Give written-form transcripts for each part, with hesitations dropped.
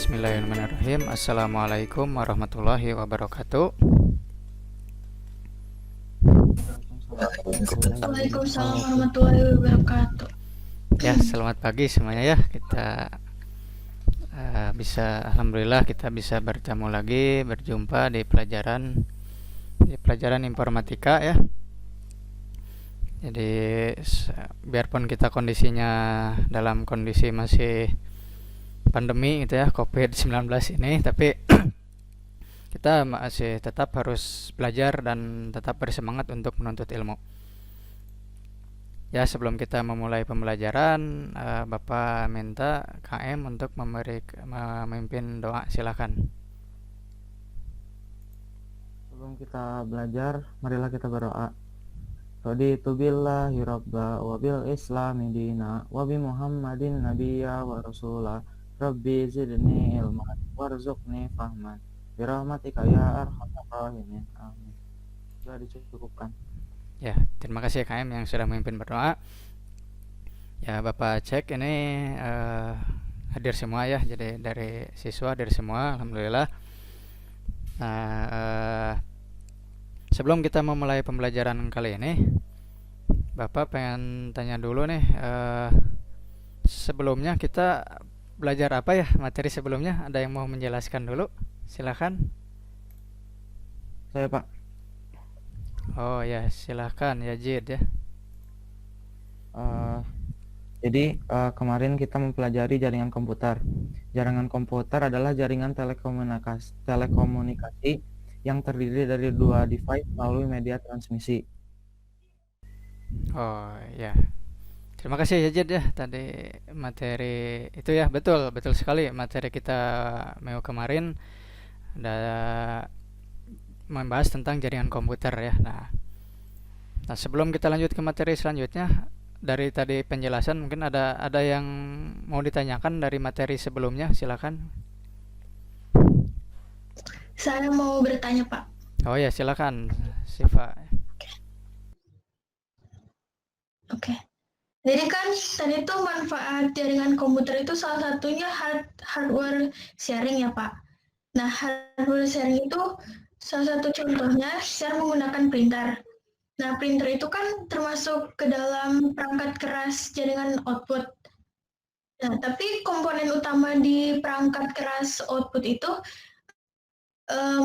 Bismillahirrahmanirrahim. Assalamualaikum warahmatullahi wabarakatuh. Waalaikumsalam warahmatullahi wabarakatuh. Ya, selamat pagi semuanya ya. Kita alhamdulillah kita bisa bertemu lagi, berjumpa di pelajaran informatika ya. Jadi biarpun kita kondisinya dalam kondisi masih pandemi gitu ya, COVID-19 ini, tapi kita masih tetap harus belajar dan tetap bersemangat untuk menuntut ilmu. Ya, sebelum kita memulai pembelajaran, Bapak minta KM untuk memimpin doa, silakan. Sebelum kita belajar, marilah kita berdoa. Raditu billahi rabba wa bil islami dina wa bi muhammadin nabiyya wa rasula rabbi zidni ilman warzuqni fahman birahmatika ya arhamar rahimin amin. Sudah dicukupkan. Ya, terima kasih KM yang sudah memimpin berdoa. Ya, Bapak cek ini hadir semua ya, jadi dari siswa hadir semua, alhamdulillah. Nah, sebelum kita memulai pembelajaran kali ini, Bapak pengen tanya dulu nih, sebelumnya kita belajar apa ya, materi sebelumnya? Ada yang mau menjelaskan dulu? Silakan. Saya Pak. Oh ya, silakan ya Jid ya. Jadi kemarin kita mempelajari jaringan komputer. Jaringan komputer adalah jaringan telekomunikasi yang terdiri dari dua device melalui media transmisi. Oh ya, terima kasih ya Jid ya, tadi materi itu ya, betul sekali materi kita minggu kemarin ada membahas tentang jaringan komputer ya. Nah, sebelum kita lanjut ke materi selanjutnya, dari tadi penjelasan mungkin ada yang mau ditanyakan dari materi sebelumnya, silakan. Saya mau bertanya, Pak. Oh ya, silakan Siva. Oke. Jadi kan tadi tuh manfaat jaringan komputer itu salah satunya hardware sharing ya, Pak. Nah, hardware sharing itu salah satu contohnya share menggunakan printer. Nah, printer itu kan termasuk ke dalam perangkat keras jaringan output. Nah, tapi komponen utama di perangkat keras output itu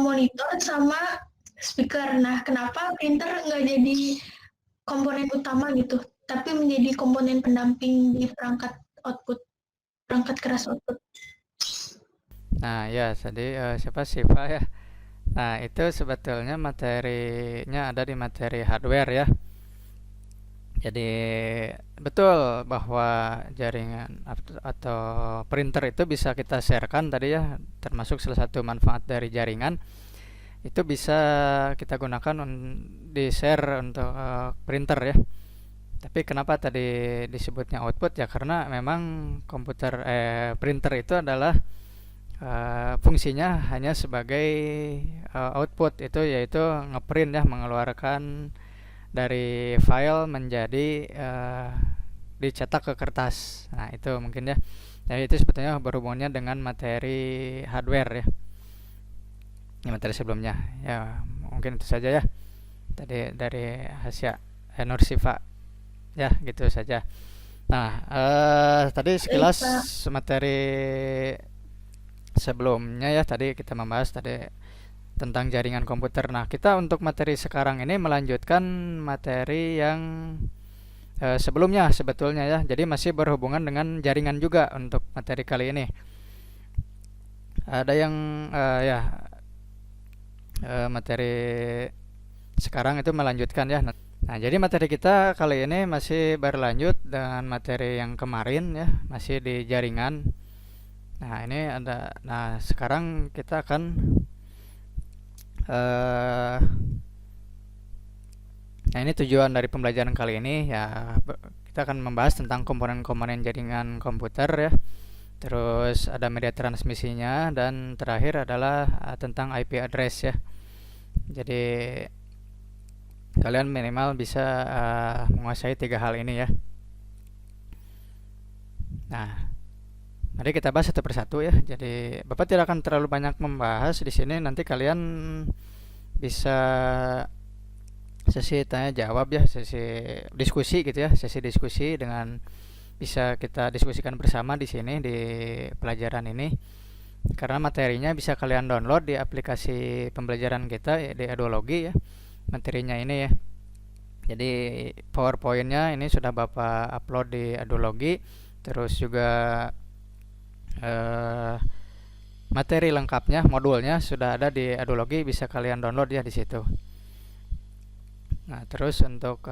monitor sama speaker. Nah, kenapa printer nggak jadi komponen utama gitu, tapi menjadi komponen pendamping di perangkat keras output? Nah ya, tadi siapa Siva ya. Nah, itu sebetulnya materinya ada di materi hardware ya. Jadi betul bahwa jaringan atau printer itu bisa kita sharekan tadi ya, termasuk salah satu manfaat dari jaringan itu bisa kita gunakan di share untuk printer ya. Tapi kenapa tadi disebutnya output ya, karena memang printer itu adalah fungsinya hanya sebagai output, itu yaitu ngeprint ya, mengeluarkan dari file menjadi dicetak ke kertas. Nah, itu mungkin ya. Jadi itu sebetulnya berhubungannya dengan materi hardware ya. Ini materi sebelumnya. Ya, mungkin itu saja ya. Tadi dari Hasya Nur Siva. Ya, gitu saja. Nah, tadi sekilas materi sebelumnya ya, tadi kita membahas tadi tentang jaringan komputer. Nah, kita untuk materi sekarang ini melanjutkan materi yang sebelumnya sebetulnya ya. Jadi masih berhubungan dengan jaringan juga untuk materi kali ini. Ada yang materi sekarang itu melanjutkan ya. Nah, jadi materi kita kali ini masih berlanjut dengan materi yang kemarin ya, masih di jaringan. Nah, ini ada. Nah, sekarang kita akan nah, ini tujuan dari pembelajaran kali ini ya, kita akan membahas tentang komponen-komponen jaringan komputer ya. Terus ada media transmisinya, dan terakhir adalah tentang IP address ya. Jadi kalian minimal bisa menguasai 3 hal ini ya. Nah, Nanti kita bahas satu persatu ya. Jadi Bapak tidak akan terlalu banyak membahas di sini. Nanti kalian bisa sesi tanya jawab ya, sesi diskusi gitu ya, sesi diskusi dengan bisa kita diskusikan bersama di sini di pelajaran ini. Karena materinya bisa kalian download di aplikasi pembelajaran kita ya, di Edulogi ya. Materinya ini ya. Jadi PowerPoint-nya ini sudah Bapak upload di Edulogi. Terus juga materi lengkapnya, modulnya sudah ada di Edulogi, bisa kalian download ya di situ. Nah, terus untuk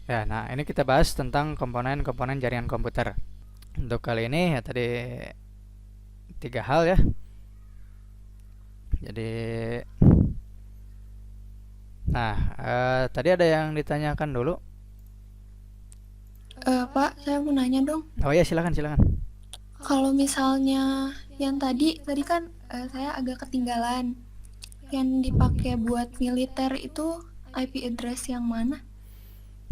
nah ini kita bahas tentang komponen-komponen jaringan komputer. Untuk kali ini ya tadi 3 hal ya. Jadi tadi ada yang ditanyakan dulu. Pak, saya mau nanya dong. Oh ya, silakan. Kalau misalnya yang tadi kan saya agak ketinggalan. Yang dipakai buat militer itu IP address yang mana?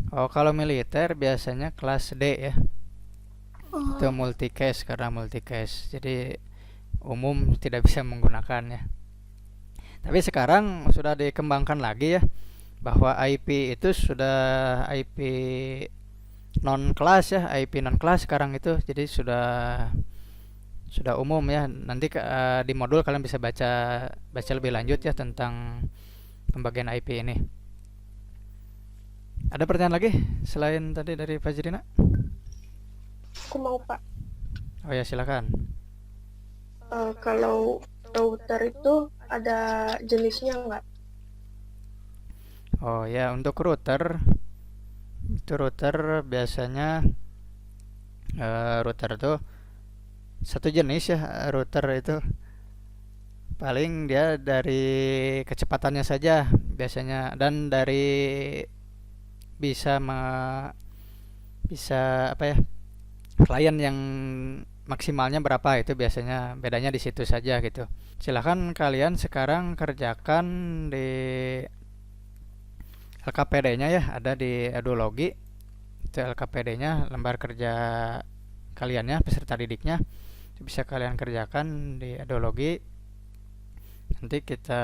Oh, kalau militer biasanya kelas D ya. Oh, Itu multicast, karena multicast. Jadi umum tidak bisa menggunakannya. Tapi sekarang sudah dikembangkan lagi ya, bahwa IP itu sudah IP non kelas ya, IP non kelas sekarang itu. Jadi sudah umum ya. Nanti di modul kalian bisa baca lebih lanjut ya tentang pembagian IP ini. Ada pertanyaan lagi selain tadi dari Fajrina? Aku mau, Pak. Oh ya, silakan. Kalau router itu ada jenisnya nggak? Oh ya, untuk router itu biasanya router itu satu jenis ya. Router itu paling dia dari kecepatannya saja biasanya, dan dari bisa apa ya, klien yang maksimalnya berapa, itu biasanya bedanya di situ saja gitu. Silahkan kalian sekarang kerjakan di LKPD-nya ya, ada di Edulogi. Itu LKPD-nya, lembar kerja kaliannya, peserta didiknya. Itu bisa kalian kerjakan di Edulogi. Nanti kita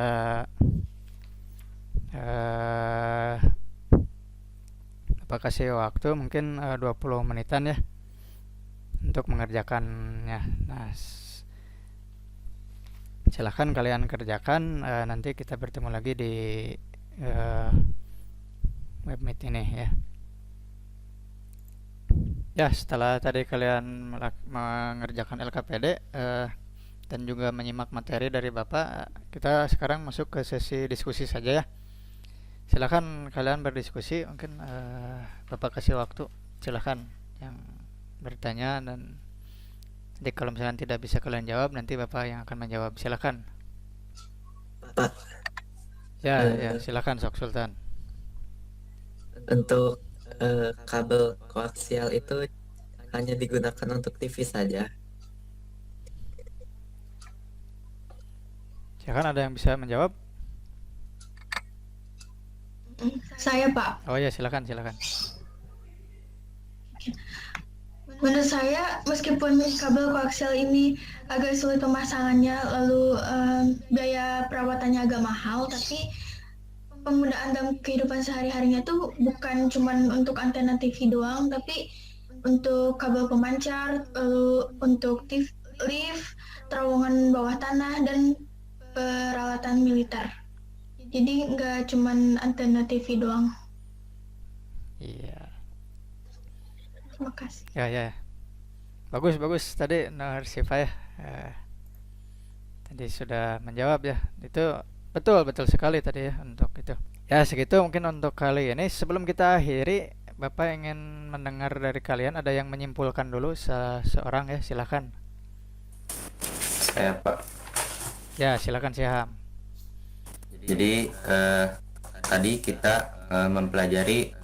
apa kasih waktu mungkin 20 menitan ya untuk mengerjakannya. Nah, silahkan kalian kerjakan. Nanti kita bertemu lagi di webmeet ini ya. Ya, setelah tadi kalian mengerjakan LKPD dan juga menyimak materi dari Bapak, kita sekarang masuk ke sesi diskusi saja ya. Silakan kalian berdiskusi, mungkin Bapak kasih waktu. Silakan yang bertanya, dan nanti kalau misalnya tidak bisa kalian jawab, nanti Bapak yang akan menjawab. Silakan. Pak, Ya, silakan Sok Sultan. untuk kabel koaksial itu hanya digunakan untuk TV saja. Silakan, ada yang bisa menjawab? Saya, Pak. Oh ya, silakan. Menurut saya, meskipun kabel koaksial ini agak sulit pemasangannya, lalu biaya perawatannya agak mahal, tapi penggunaan dalam kehidupan sehari-harinya tuh bukan cuma untuk antena TV doang, tapi untuk kabel pemancar, lalu untuk lift, terowongan bawah tanah, dan peralatan militer. Jadi nggak cuma antena TV doang. Iya. Terima kasih. Ya. Bagus. Tadi Siva ya. Tadi sudah menjawab ya. Itu betul sekali tadi ya untuk itu. Ya, segitu mungkin untuk kali ini. Sebelum kita akhiri, Bapak ingin mendengar dari kalian, ada yang menyimpulkan dulu seorang ya, silakan. Saya, Pak. Ya, silakan Syaham. Jadi tadi kita mempelajari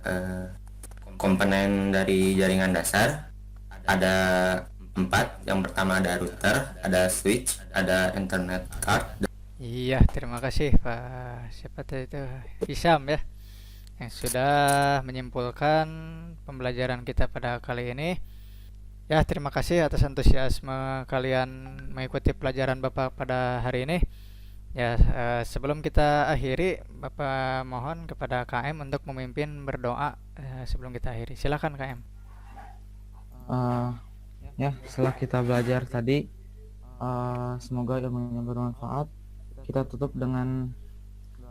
komponen dari jaringan dasar. Ada 4. Yang pertama ada router, ada switch, ada internet card. Iya, terima kasih Pak. Siapa tadi itu? Hisam ya, yang sudah menyimpulkan pembelajaran kita pada kali ini. Ya, terima kasih atas antusiasme kalian mengikuti pelajaran Bapak pada hari ini. Ya, sebelum kita akhiri, Bapak mohon kepada KM untuk memimpin berdoa sebelum kita akhiri. Silakan KM. Ya, setelah kita belajar tadi, semoga ilmunya bermanfaat. Kita tutup dengan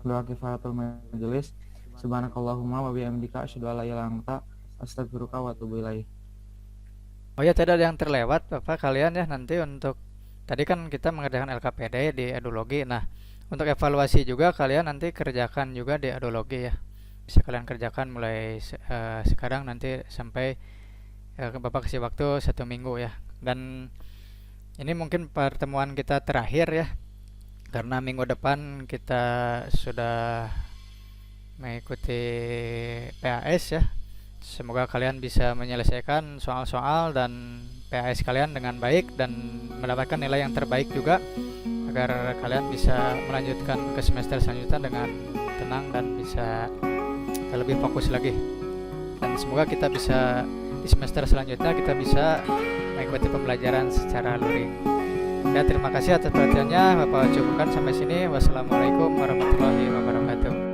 doa kifaratul majelis. Subhanakallahumma wa bihamdika asyhadu an la ilaha illa anta astaghfiruka wa atubu ilaik. Oh ya, tadi ada yang terlewat Bapak kalian ya, nanti untuk tadi kan kita mengerjakan LKPD di Edologi. Nah, untuk evaluasi juga kalian nanti kerjakan juga di Edologi ya. Bisa kalian kerjakan mulai sekarang nanti sampai Bapak kasih waktu 1 minggu ya. Dan ini mungkin pertemuan kita terakhir ya, karena minggu depan kita sudah mengikuti PAS ya. Semoga kalian bisa menyelesaikan soal-soal dan PAS kalian dengan baik dan mendapatkan nilai yang terbaik juga, agar kalian bisa melanjutkan ke semester selanjutnya dengan tenang dan bisa lebih fokus lagi. Dan semoga kita bisa di semester selanjutnya kita bisa mengikuti pembelajaran secara luring. Ya, terima kasih atas perhatiannya. Bapak cukupkan sampai sini. Wassalamualaikum warahmatullahi wabarakatuh.